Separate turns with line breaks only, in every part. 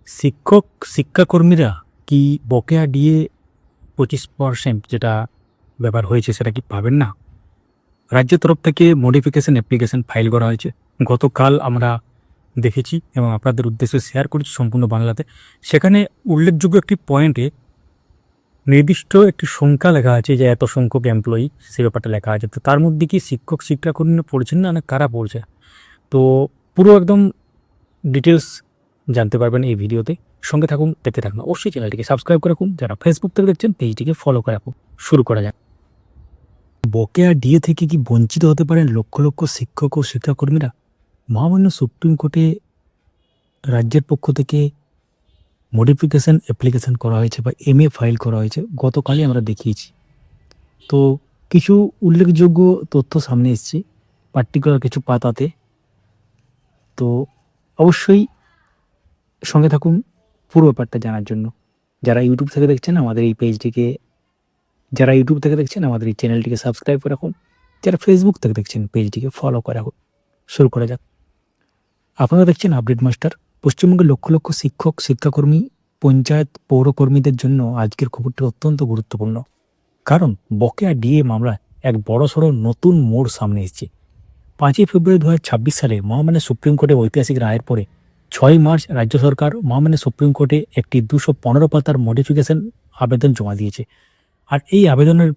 শিক্ষক শিক্ষাকর্মীরা কি বকেয়া ডিএ 25% যেটা ব্যাপার হয়েছে সেটা কি পাবেন না? রাজ্যের তরফ থেকে মডিফিকেশন অ্যাপ্লিকেশন ফাইল করা হয়েছে। গতকাল আমরা দেখেছি এবং আপনাদের উদ্দেশ্যে শেয়ার করেছি সম্পূর্ণ বাংলাতে। সেখানে উল্লেখযোগ্য একটি পয়েন্টে নির্দিষ্ট একটি সংখ্যা লেখা আছে যে এত সংখ্যক এমপ্লয়ি, সে ব্যাপারটা লেখা আছে। তো তার মধ্যে কি শিক্ষক শিক্ষাকর্মীরা পড়ছেন না কারা পড়ছে? তো পুরো একদম ডিটেলস জানতে পারবেন এই ভিডিওতে। সঙ্গে থাকুন, দেখতে থাকুন। অবশ্যই চ্যানেলটিকে সাবস্ক্রাইব করে রাখুন। যারা ফেসবুক থেকে দেখছেন পেজটিকে ফলো করে রাখুন। শুরু করা যাক। বকেয়া ডিএ থেকে কি বঞ্চিত হতে পারেন লক্ষ লক্ষ শিক্ষক ও শিক্ষাকর্মীরা? মহামান্য সুপ্রিম কোর্টে রাজ্যের পক্ষ থেকে মডিফিকেশন অ্যাপ্লিকেশন করা হয়েছে বা এমএ ফাইল করা হয়েছে, গতকালই আমরা দেখিয়েছি। তো কিছু উল্লেখযোগ্য তথ্য সামনে এসছে পার্টিকুলার কিছু পাতাতে। তো অবশ্যই সঙ্গে থাকুন পুরো ব্যাপারটা জানার জন্য। যারা ইউটিউব থেকে দেখছেন আমাদের এই পেজটিকে, যারা ইউটিউব থেকে দেখছেন আমাদের এই চ্যানেলটিকে সাবস্ক্রাইব করে রাখুন। যারা ফেসবুক থেকে দেখছেন পেজটিকে ফলো করে রাখুন। শুরু করা যাক। আপনারা দেখছেন আপডেট মাস্টার। পশ্চিমবঙ্গের লক্ষ লক্ষ শিক্ষক শিক্ষাকর্মী, পঞ্চায়েত পৌরকর্মীদের জন্য আজকের খবরটি অত্যন্ত গুরুত্বপূর্ণ। কারণ বকেয়া ডিএ মামলায় এক বড়সড় নতুন মোড় সামনে এসেছে। 5ই ফেব্রুয়ারি 2026 সালে মহামান্য সুপ্রিম কোর্টে ঐতিহাসিক রায়ের পরে 6ই মার্চ রাজ্য সরকার মহামান্য সুপ্রিম কোর্টে একটি 215 পাতার মডিফিকেশন আবেদন জমা দিয়েছে। আর এই আবেদনের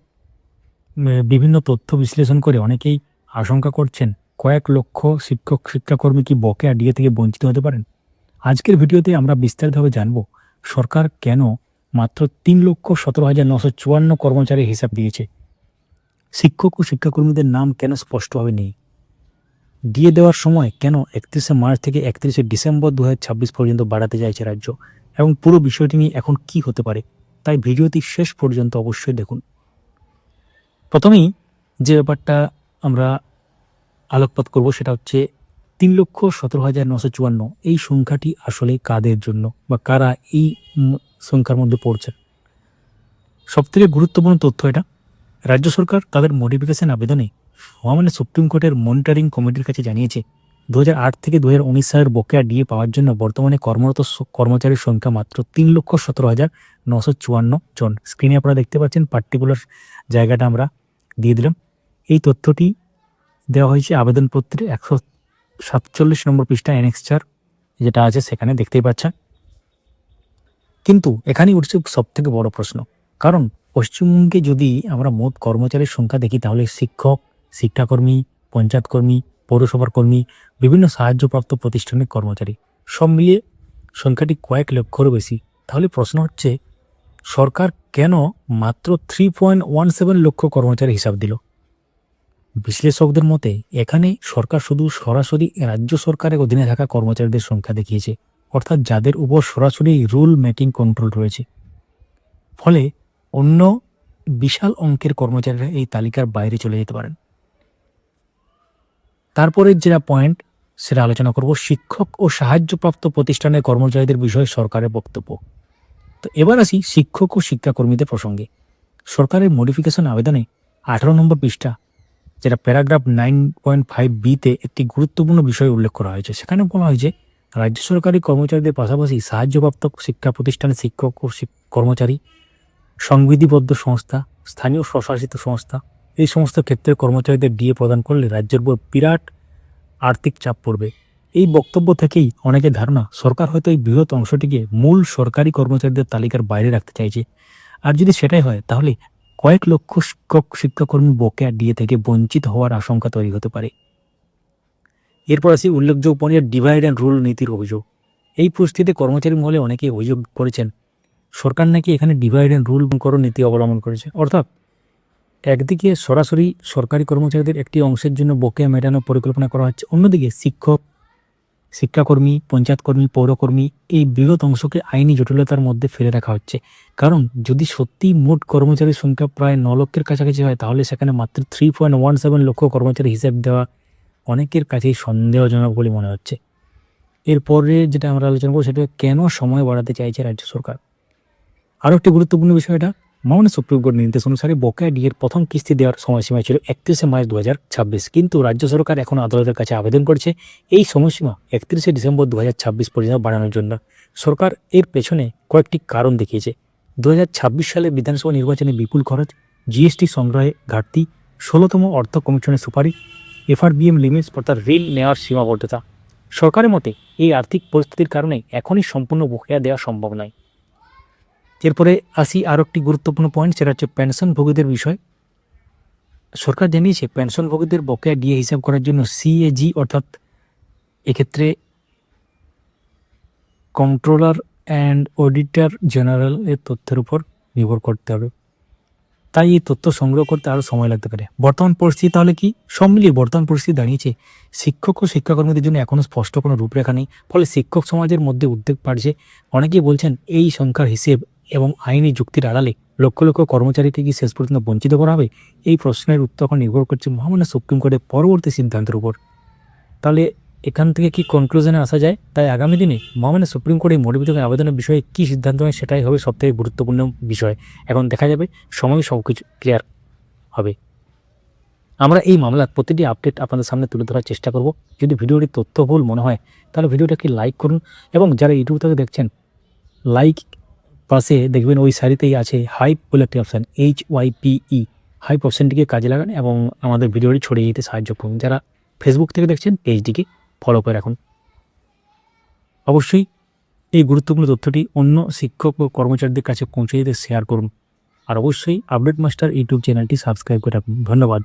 বিভিন্ন তথ্য বিশ্লেষণ করে অনেকেই আশঙ্কা করছেন কয়েক লক্ষ শিক্ষক শিক্ষাকর্মী কি বকেয়া ডিএ থেকে বঞ্চিত হতে পারেন। আজকের ভিডিওতে আমরা বিস্তারিতভাবে জানব সরকার কেন মাত্র 3,17,954 কর্মচারীর হিসাব দিয়েছে, শিক্ষক ও শিক্ষাকর্মীদের নাম কেন স্পষ্টভাবে নেই, দিয়ে দেওয়ার সময় কেন 31শে মার্চ থেকে 31শে ডিসেম্বর 2026 পর্যন্ত বাড়াতে চাইছে রাজ্য, এবং পুরো বিষয়টি নিয়ে এখন কি হতে পারে। তাই ভিডিওটি শেষ পর্যন্ত অবশ্যই দেখুন। প্রথমেই যে ব্যাপারটা আমরা আলোকপাত করব সেটা হচ্ছে 3,17,954। এই সংখ্যাটি আসলে কাদের জন্য বা কারা এই সংখ্যার মধ্যে পড়ছে? সবথেকে গুরুত্বপূর্ণ তথ্য এটা, রাজ্য সরকার তাদের মডিফিকেশন আবেদনে মহামান্য সুপ্রিম কোর্টের মনিটরিং কমিটির কাছে জানিয়েছে 2008 থেকে 2019 সালের বকেয়া ডিএ পাওয়ার জন্য বর্তমানে কর্মরত কর্মচারীর সংখ্যা মাত্র 3,17,954 জন। স্ক্রিনে আপনারা দেখতে পাচ্ছেন, পার্টিকুলার জায়গাটা আমরা দিয়ে দিলাম। এই তথ্যটি দেওয়া হয়েছে আবেদনপত্রে 147 নম্বর পৃষ্ঠা অ্যানেক্সচার যেটা আছে সেখানে দেখতেই পাচ্ছেন। কিন্তু এখানেই উঠছে সবথেকে বড় প্রশ্ন, কারণ পশ্চিমবঙ্গে যদি আমরা মোট কর্মচারীর সংখ্যা দেখি তাহলে শিক্ষক, শিক্ষাকর্মী, পঞ্চায়েত কর্মী, পৌরসভার কর্মী, বিভিন্ন সাহায্যপ্রাপ্ত প্রতিষ্ঠানের কর্মচারী সব মিলিয়ে সংখ্যাটি কয়েক লক্ষেরও বেশি। তাহলে প্রশ্ন হচ্ছে সরকার কেন মাত্র 3.17 লক্ষ কর্মচারী হিসাব দিল? বিশ্লেষকদের মতে এখানে সরকার শুধু সরাসরি রাজ্য সরকারের অধীনে থাকা কর্মচারীদের সংখ্যা দেখিয়েছে, অর্থাৎ যাদের উপর সরাসরি রুল মেকিং কন্ট্রোল রয়েছে। ফলে অন্য বিশাল অঙ্কের কর্মচারীরা এই তালিকার বাইরে চলে যেতে পারেন। তারপরে যেটা পয়েন্ট সেটা আলোচনা করব, শিক্ষক ও সাহায্যপ্রাপ্ত প্রতিষ্ঠানের কর্মচারীদের বিষয়ে সরকারের বক্তব্য। তো এবার আসি শিক্ষক ও শিক্ষাকর্মীদের প্রসঙ্গে। সরকারের মডিফিকেশন আবেদনে 18 নম্বর পৃষ্ঠা যেটা প্যারাগ্রাফ 9.5b-তে একটি গুরুত্বপূর্ণ বিষয় উল্লেখ করা হয়েছে। সেখানে বলা হয়েছে রাজ্য সরকারি কর্মচারীদের পাশাপাশি সাহায্যপ্রাপ্ত শিক্ষা প্রতিষ্ঠানের শিক্ষক ও কর্মচারী, সংবিধিবদ্ধ সংস্থা, স্থানীয় স্বশাসিত সংস্থা, এই সমস্ত ক্ষেত্রে কর্মচারীদের ডিএ প্রদান করলে রাজ্যের উপর বিরাট আর্থিক চাপ পড়বে। এই বক্তব্য থেকেই অনেকের ধারণা সরকার হয়তো এই বৃহৎ অংশটিকে মূল সরকারি কর্মচারীদের তালিকার বাইরে রাখতে চাইছে। আর যদি সেটাই হয় তাহলে কয়েক লক্ষ শিক্ষক শিক্ষাকর্মী বকেয়া ডিএ থেকে বঞ্চিত হওয়ার আশঙ্কা তৈরি হতে পারে। এরপর আসি উল্লেখযোগ্য পয়েন্ট, ডিভাইড অ্যান্ড রুল নীতির অভিযোগ। এই পরিস্থিতিতে কর্মচারী মহলে অনেকেই অভিযোগ করেছেন সরকার নাকি এখানে ডিভাইড অ্যান্ড রুল করো নীতি অবলম্বন করেছে। অর্থাৎ একদিকে সরাসরি সরকারি কর্মচারীদের একটি অংশের জন্য বকেয়া মেটানোর পরিকল্পনা করা হচ্ছে, অন্যদিকে শিক্ষক, শিক্ষাকর্মী, পঞ্চায়েত কর্মী, পৌরকর্মী এই বৃহৎ অংশকে আইনি জটিলতার মধ্যে ফেলে রাখা হচ্ছে। কারণ যদি সত্যি মোট কর্মচারীর সংখ্যা প্রায় 9 লক্ষের কাছাকাছি হয় তাহলে সেখানে মাত্র 3.17 লক্ষ কর্মচারী হিসেব দেওয়া অনেকের কাছেই সন্দেহজনক বলে মনে হচ্ছে। এরপরে যেটা আমরা আলোচনা করবো সেটা কেন সময় বাড়াতে চাইছে রাজ্য সরকার। আরও একটি গুরুত্বপূর্ণ বিষয়, এটা মহামান্য সুপ্রিম কোর্ট নির্দেশ অনুসারে বকেয়া ডিএর প্রথম কিস্তি দেওয়ার সময়সীমা ছিল 31শে মার্চ 2026, কিন্তু রাজ্য সরকার এখন আদালতের কাছে আবেদন করছে এই সময়সীমা 31শে ডিসেম্বর 2026 পর্যন্ত বাড়ানোর জন্য। সরকার এর পেছনে কয়েকটি কারণ দেখিয়েছে। 2026 সালে বিধানসভা নির্বাচনে বিপুল খরচ, জিএসটি সংগ্রহে ঘাটতি, 16তম অর্থ কমিশনের সুপারিশ, এফআরবিএম লিমিটস অর্থাৎ ঋণ নেওয়ার সীমাবদ্ধতা। সরকারের মতে এই আর্থিক পরিস্থিতির কারণে এখনই সম্পূর্ণ বকেয়া দেওয়া সম্ভব নয়। এরপরে আসি আরও একটি গুরুত্বপূর্ণ পয়েন্ট, সেটা হচ্ছে পেনশনভোগীদের বিষয়। সরকার জানিয়েছে পেনশনভোগীদের বকেয়া ডিএ হিসাব করার জন্য সিএজি অর্থাৎ এক্ষেত্রে কন্ট্রোলার অ্যান্ড অডিটর জেনারেল এর তথ্যের উপর নির্ভর করতে হবে। তাই এই তথ্য সংগ্রহ করতে আরও সময় লাগতে পারে। বর্তমান পরিস্থিতি তাহলে কি? সব মিলিয়ে বর্তমান পরিস্থিতি দাঁড়িয়েছে শিক্ষক ও শিক্ষাকর্মীদের জন্য এখনও স্পষ্ট কোনো রূপরেখা নেই। ফলে শিক্ষক সমাজের মধ্যে উদ্বেগ বাড়ছে। অনেকেই বলছেন এই সংখ্যার হিসেব এবং আইনি যুক্তির আড়ালে লক্ষ লক্ষ কর্মচারীকে কি শেষ পর্যন্ত বঞ্চিত করা হবে? এই প্রশ্নের উত্তর এখন নির্ভর করছে মহামান্য সুপ্রিম কোর্টের পরবর্তী সিদ্ধান্তের উপর। তাহলে এখান থেকে কি কনক্লুশনে আসা যায়? তাই আগামী দিনে মহামান্য সুপ্রিম কোর্টে মডিফিকেশন আবেদনের বিষয়ে কী সিদ্ধান্ত হয় সেটাই হবে সবথেকে গুরুত্বপূর্ণ বিষয়। এখন দেখা যাবে, সময় সব কিছু ক্লিয়ার হবে। আমরা এই মামলার প্রতিটি আপডেট আপনাদের সামনে তুলে ধরার চেষ্টা করব। যদি ভিডিওটি তথ্যবহুল মনে হয় তাহলে ভিডিওটাকে লাইক করুন, এবং যারা ইউটিউব থেকে দেখছেন লাইক পাশে দেখবেন ওই সারিতেই আছে হাইপ বলে একটি অপশান, HYPE, হাইপ অপশানটিকে কাজে লাগান এবং আমাদের ভিডিওটি ছড়িয়ে দিতে সাহায্য করুন। যারা ফেসবুক থেকে দেখছেন পেজটিকে ফলো করে রাখুন। অবশ্যই এই গুরুত্বপূর্ণ তথ্যটি অন্য শিক্ষক ও কর্মচারীদের কাছে পৌঁছে দিতে শেয়ার করুন। আর অবশ্যই আপডেট মাস্টার ইউটিউব চ্যানেলটি সাবস্ক্রাইব করে রাখুন। ধন্যবাদ।